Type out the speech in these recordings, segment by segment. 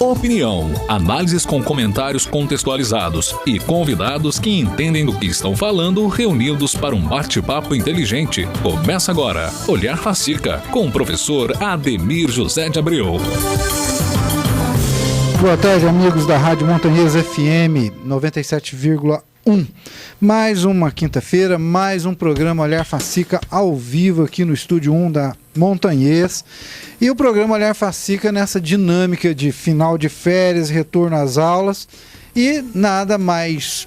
Opinião, análises com comentários contextualizados e convidados que entendem do que estão falando, reunidos para um bate-papo inteligente. Começa agora, Olhar Facica, com o professor Ademir José de Abreu. Boa tarde, amigos da Rádio Montanhês FM 97,1. Mais uma quinta-feira, mais um programa Olhar Facica ao vivo aqui no Estúdio 1 da Montanhês. E o programa Olhar Facica nessa dinâmica de final de férias, retorno às aulas e nada mais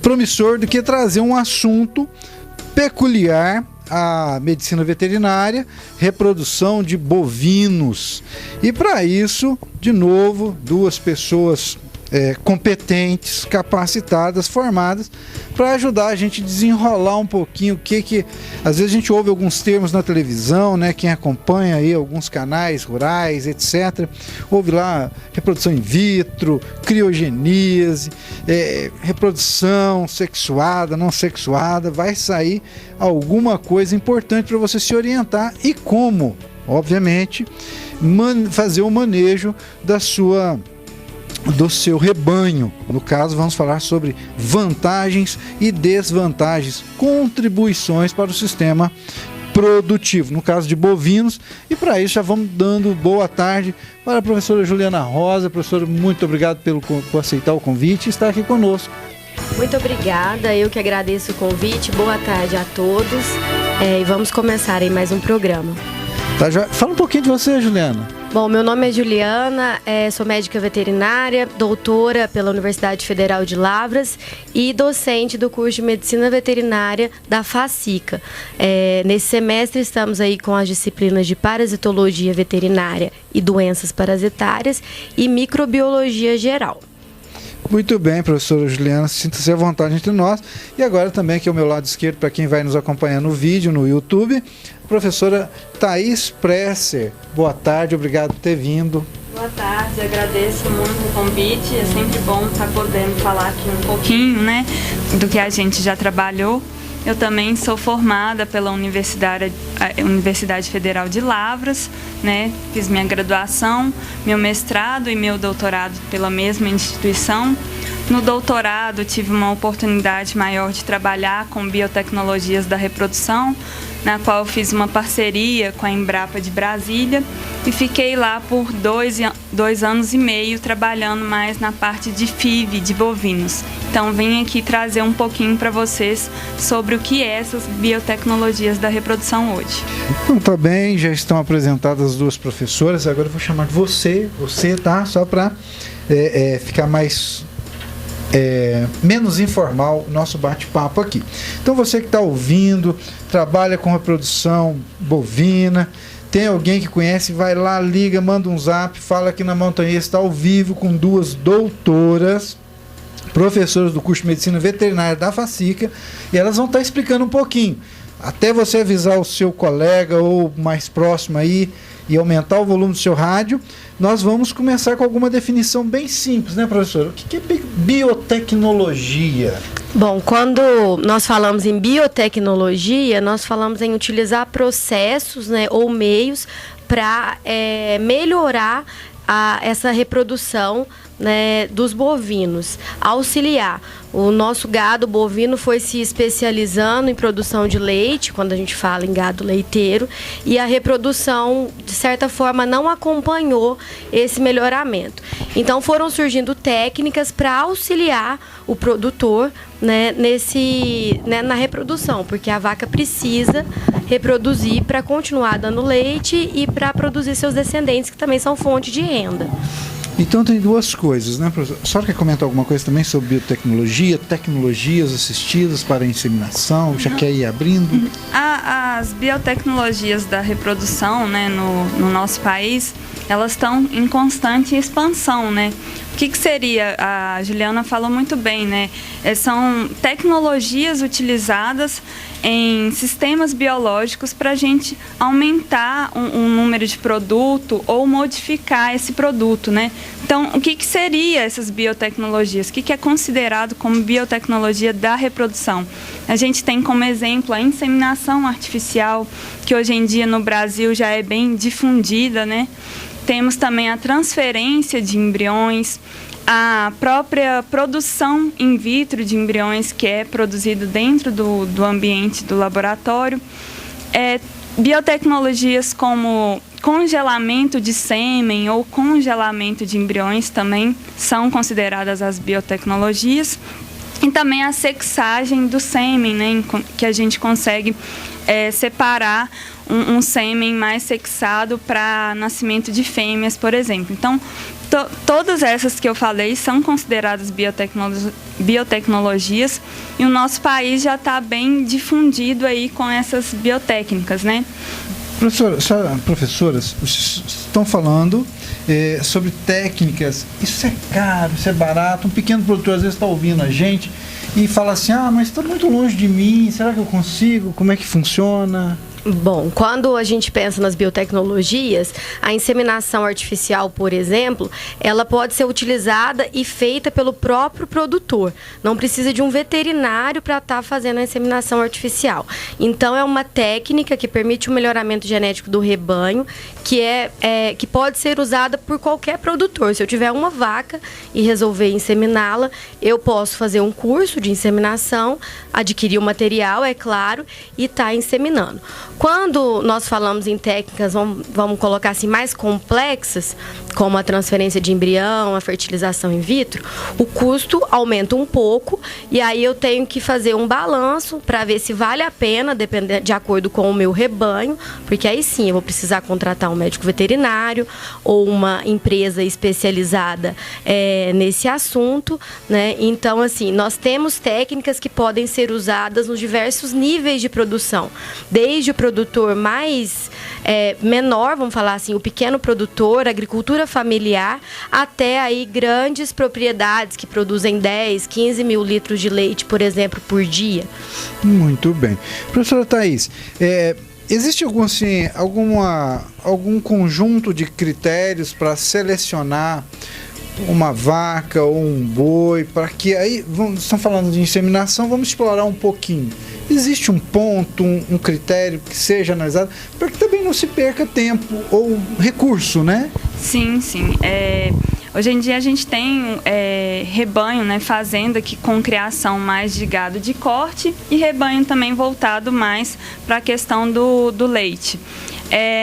promissor do que trazer um assunto peculiar à medicina veterinária, reprodução de bovinos. E para isso, de novo, duas pessoas competentes, capacitadas, formadas, para ajudar a gente a desenrolar um pouquinho o que às vezes a gente ouve alguns termos na televisão, né? Quem acompanha aí alguns canais rurais, etc. Ouve lá reprodução in vitro, criogeníase, reprodução sexuada, não sexuada, vai sair alguma coisa importante para você se orientar e como, obviamente, fazer o manejo do seu rebanho. No caso, vamos falar sobre vantagens e desvantagens, contribuições para o sistema produtivo, no caso de bovinos. E para isso já vamos dando boa tarde para a professora Juliana Rosa. Professora, muito obrigado por aceitar o convite e estar aqui conosco. Muito obrigada, eu que agradeço o convite. Boa tarde a todos e vamos começar aí mais um programa. Tá, fala um pouquinho de você, Juliana. Bom, meu nome é Juliana, sou médica veterinária, doutora pela Universidade Federal de Lavras e docente do curso de Medicina Veterinária da Facica. Nesse semestre estamos aí com as disciplinas de Parasitologia Veterinária e Doenças Parasitárias e Microbiologia Geral. Muito bem, professora Juliana, sinta-se à vontade entre nós. E agora também aqui ao meu lado esquerdo, para quem vai nos acompanhar no vídeo, no YouTube, professora Thaís Presser. Boa tarde, obrigado por ter vindo. Boa tarde, agradeço muito o convite, é sempre bom estar podendo falar aqui um pouquinho, né, do que a gente já trabalhou. Eu também sou formada pela Universidade Federal de Lavras, né? Fiz minha graduação, meu mestrado e meu doutorado pela mesma instituição. No doutorado, tive uma oportunidade maior de trabalhar com biotecnologias da reprodução, na qual eu fiz uma parceria com a Embrapa de Brasília e fiquei lá por 2 anos e meio trabalhando mais na parte de FIV, de bovinos. Então, vim aqui trazer um pouquinho para vocês sobre o que é essas biotecnologias da reprodução hoje. Então, tá bem, já estão apresentadas as duas professoras, agora eu vou chamar de você, tá? Só para ficar menos informal o nosso bate-papo aqui. Então você que está ouvindo, trabalha com reprodução bovina, tem alguém que conhece, vai lá, liga, manda um zap, fala que na Montanhês está ao vivo com duas doutoras, professoras do curso de Medicina Veterinária da Facica, e elas vão estar explicando um pouquinho. Até você avisar o seu colega ou mais próximo aí e aumentar o volume do seu rádio, nós vamos começar com alguma definição bem simples, né, professora? O que é biotecnologia? Bom, quando nós falamos em biotecnologia, nós falamos em utilizar processos, né, ou meios para melhorar essa reprodução, né, dos bovinos, auxiliar. O nosso gado bovino foi se especializando em produção de leite, quando a gente fala em gado leiteiro, e a reprodução, de certa forma, não acompanhou esse melhoramento. Então, foram surgindo técnicas para auxiliar o produtor, né, na reprodução, porque a vaca precisa reproduzir para continuar dando leite e para produzir seus descendentes, que também são fonte de renda. Então tem duas coisas, né, professor? A senhora quer comentar alguma coisa também sobre biotecnologia, tecnologias assistidas para a inseminação? Já quer ir abrindo? As biotecnologias da reprodução, né, no nosso país, elas estão em constante expansão, né? O que seria? A Juliana falou muito bem, né? São tecnologias utilizadas em sistemas biológicos para a gente aumentar um número de produto ou modificar esse produto, né? Então, o que seria essas biotecnologias? O que é considerado como biotecnologia da reprodução? A gente tem como exemplo a inseminação artificial, que hoje em dia no Brasil já é bem difundida, né? Temos também a transferência de embriões, a própria produção in vitro de embriões, que é produzido dentro do ambiente do laboratório. Biotecnologias como congelamento de sêmen ou congelamento de embriões também são consideradas as biotecnologias. E também a sexagem do sêmen, né, que a gente consegue separar um sêmen mais sexado para nascimento de fêmeas, por exemplo. Então, todas essas que eu falei são consideradas biotecnologias e o nosso país já está bem difundido aí com essas biotécnicas, né? Professoras, estão falando sobre técnicas. Isso é caro, isso é barato. Um pequeno produtor às vezes está ouvindo a gente e fala assim, mas está muito longe de mim, será que eu consigo? Como é que funciona? Bom, quando a gente pensa nas biotecnologias, a inseminação artificial, por exemplo, ela pode ser utilizada e feita pelo próprio produtor. Não precisa de um veterinário para estar fazendo a inseminação artificial. Então, é uma técnica que permite o melhoramento genético do rebanho, que pode ser usada por qualquer produtor. Se eu tiver uma vaca e resolver inseminá-la, eu posso fazer um curso de inseminação, adquirir o material, é claro, e estar inseminando. Quando nós falamos em técnicas, vamos colocar assim, mais complexas, como a transferência de embrião, a fertilização in vitro, o custo aumenta um pouco e aí eu tenho que fazer um balanço para ver se vale a pena, de acordo com o meu rebanho, porque aí sim eu vou precisar contratar um médico veterinário ou uma empresa especializada nesse assunto, né? Então, assim, nós temos técnicas que podem ser usadas nos diversos níveis de produção, desde o produtor mais menor, vamos falar assim, o pequeno produtor, agricultura familiar, até aí grandes propriedades que produzem 10, 15 mil litros de leite, por exemplo, por dia. Muito bem. Professora Thaís, existe algum conjunto de critérios para selecionar uma vaca ou um boi, para que aí, estão falando de inseminação, vamos explorar um pouquinho. Existe um ponto, um critério que seja analisado, para que também não se perca tempo ou recurso, né? Sim. Hoje em dia a gente tem rebanho, né, fazenda com criação mais de gado de corte e rebanho também voltado mais para a questão do leite.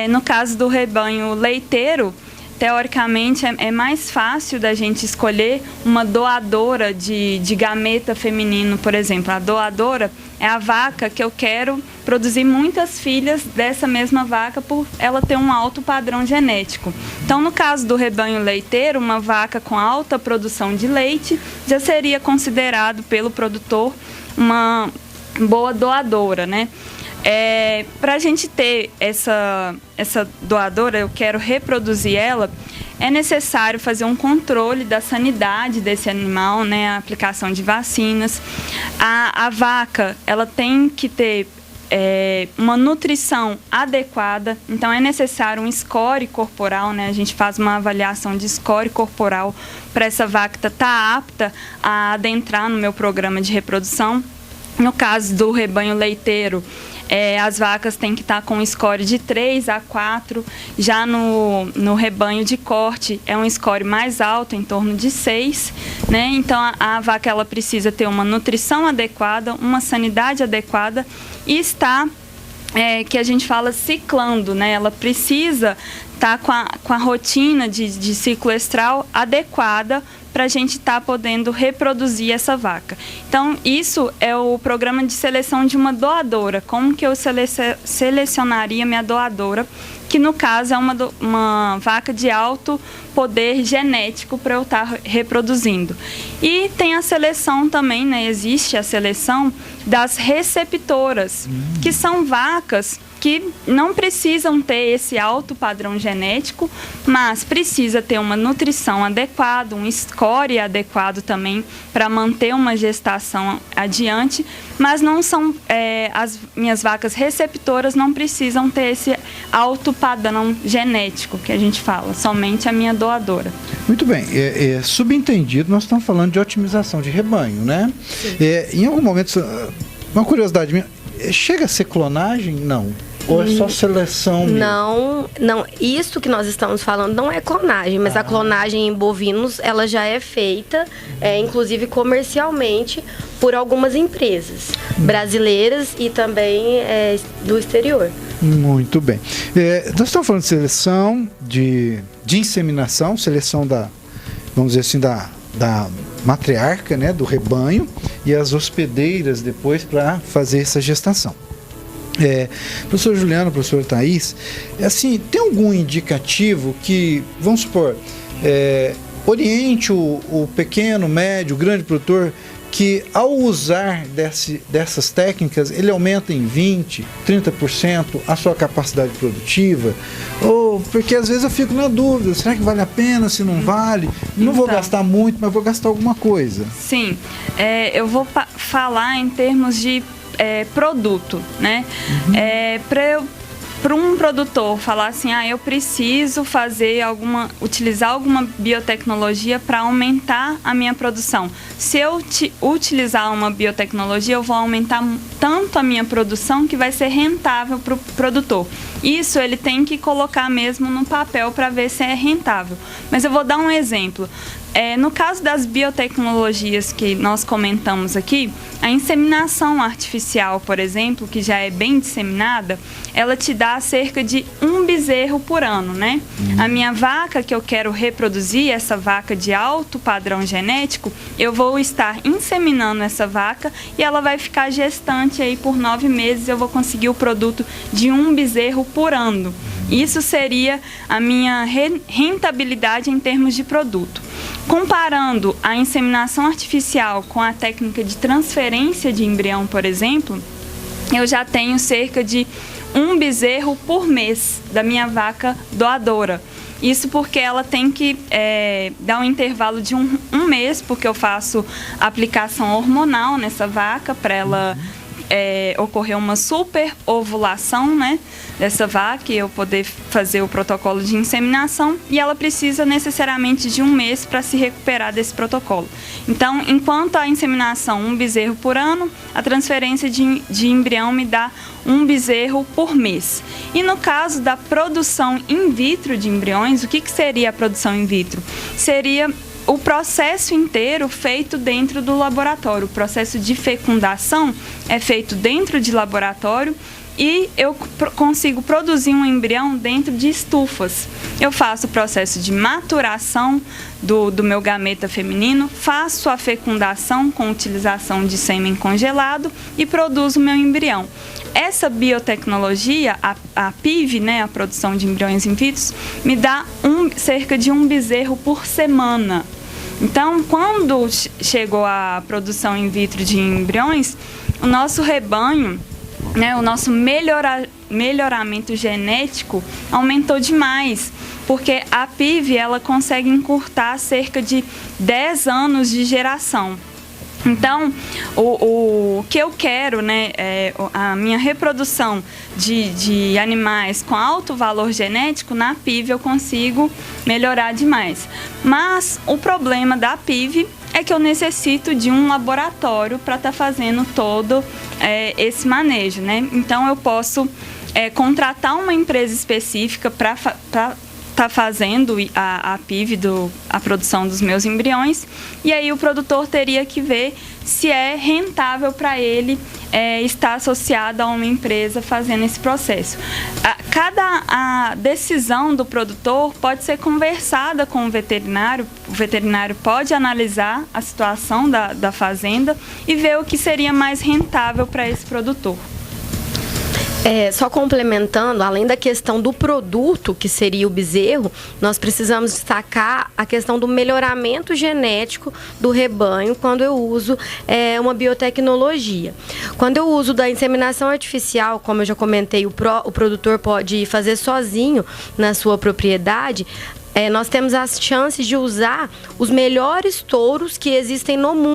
No caso do rebanho leiteiro, teoricamente é mais fácil da gente escolher uma doadora de gameta feminino, por exemplo. A doadora é a vaca que eu quero produzir muitas filhas dessa mesma vaca por ela ter um alto padrão genético. Então, no caso do rebanho leiteiro, uma vaca com alta produção de leite já seria considerado pelo produtor uma boa doadora, né? Para a gente ter essa doadora, eu quero reproduzir ela, é necessário fazer um controle da sanidade desse animal, né? A aplicação de vacinas. A vaca, ela tem que ter uma nutrição adequada, então é necessário um score corporal, né? A gente faz uma avaliação de score corporal para essa vaca estar apta a adentrar no meu programa de reprodução. No caso do rebanho leiteiro, as vacas têm que estar com um score de 3 a 4. Já no rebanho de corte, é um score mais alto, em torno de 6. Né? Então, a vaca ela precisa ter uma nutrição adequada, uma sanidade adequada e estar, que a gente fala, ciclando. Né? Ela precisa estar com a rotina de ciclo estral adequada para a gente estar podendo reproduzir essa vaca. Então, isso é o programa de seleção de uma doadora. Como que eu selecionaria minha doadora que no caso é uma vaca de alto poder genético para eu estar reproduzindo. E tem a seleção também, né? Existe a seleção das receptoras, que são vacas que não precisam ter esse alto padrão genético, mas precisa ter uma nutrição adequada, um score adequado também para manter uma gestação adiante, mas não são, as minhas vacas receptoras não precisam ter esse alto padrão genético que a gente fala, somente a minha doadora. Muito bem, subentendido, nós estamos falando de otimização de rebanho, né? Em algum momento, uma curiosidade minha, chega a ser clonagem? Não. Ou é só seleção mesmo? Não, isso que nós estamos falando não é clonagem, mas a clonagem em bovinos, ela já é feita, inclusive comercialmente, por algumas empresas brasileiras e também do exterior. Muito bem. Nós estamos falando de seleção, de inseminação, seleção vamos dizer assim, da matriarca, né, do rebanho, e as hospedeiras depois para fazer essa gestação. Professor Juliano, professor Thaís, assim, tem algum indicativo que, vamos supor, oriente o pequeno, médio, grande produtor, que ao usar dessas técnicas, ele aumenta em 20%, 30% a sua capacidade produtiva? Ou, porque às vezes eu fico na dúvida, será que vale a pena, se não vale? Não vou gastar muito, mas vou gastar alguma coisa. Sim, eu vou falar em termos de produto, né? Para um produtor falar assim, eu preciso utilizar alguma biotecnologia para aumentar a minha produção. Se eu utilizar uma biotecnologia, eu vou aumentar tanto a minha produção que vai ser rentável para o produtor. Isso ele tem que colocar mesmo no papel para ver se é rentável. Mas eu vou dar um exemplo. No caso das biotecnologias que nós comentamos aqui, a inseminação artificial, por exemplo, que já é bem disseminada, ela te dá cerca de 1 bezerro por ano, né? A minha vaca que eu quero reproduzir, essa vaca de alto padrão genético, eu vou estar inseminando essa vaca e ela vai ficar gestante aí por 9 meses, eu vou conseguir o produto de 1 bezerro por ano. Isso seria a minha rentabilidade em termos de produto. Comparando a inseminação artificial com a técnica de transferência de embrião, por exemplo, eu já tenho cerca de 1 bezerro por mês da minha vaca doadora. Isso porque ela tem que dar um intervalo de um mês, porque eu faço aplicação hormonal nessa vaca para ela ocorrer uma super ovulação, né, dessa vaca e eu poder fazer o protocolo de inseminação, e ela precisa necessariamente de 1 mês para se recuperar desse protocolo. Então, enquanto a inseminação 1 bezerro por ano, a transferência de embrião me dá 1 bezerro por mês. E no caso da produção in vitro de embriões, o que seria a produção in vitro? Seria o processo inteiro feito dentro do laboratório. O processo de fecundação é feito dentro de laboratório e eu consigo produzir um embrião dentro de estufas. Eu faço o processo de maturação do meu gameta feminino, faço a fecundação com utilização de sêmen congelado e produzo o meu embrião. Essa biotecnologia, a PIV, né, a produção de embriões in vitro, me dá cerca de 1 bezerro por semana. Então, quando chegou a produção in vitro de embriões, o nosso rebanho, né, o nosso melhoramento genético aumentou demais, porque a PIV ela consegue encurtar cerca de 10 anos de geração. Então, o que eu quero, né, a minha reprodução de animais com alto valor genético, na PIV eu consigo melhorar demais. Mas o problema da PIV é que eu necessito de um laboratório para estar fazendo todo esse manejo, né? Então, eu posso contratar uma empresa específica para está fazendo a PIV, a produção dos meus embriões, e aí o produtor teria que ver se é rentável para ele estar associado a uma empresa fazendo esse processo. A decisão do produtor pode ser conversada com o veterinário pode analisar a situação da fazenda e ver o que seria mais rentável para esse produtor. Só complementando, além da questão do produto, que seria o bezerro, nós precisamos destacar a questão do melhoramento genético do rebanho quando eu uso uma biotecnologia. Quando eu uso da inseminação artificial, como eu já comentei, o produtor pode fazer sozinho na sua propriedade. Nós temos as chances de usar os melhores touros que existem no mundo.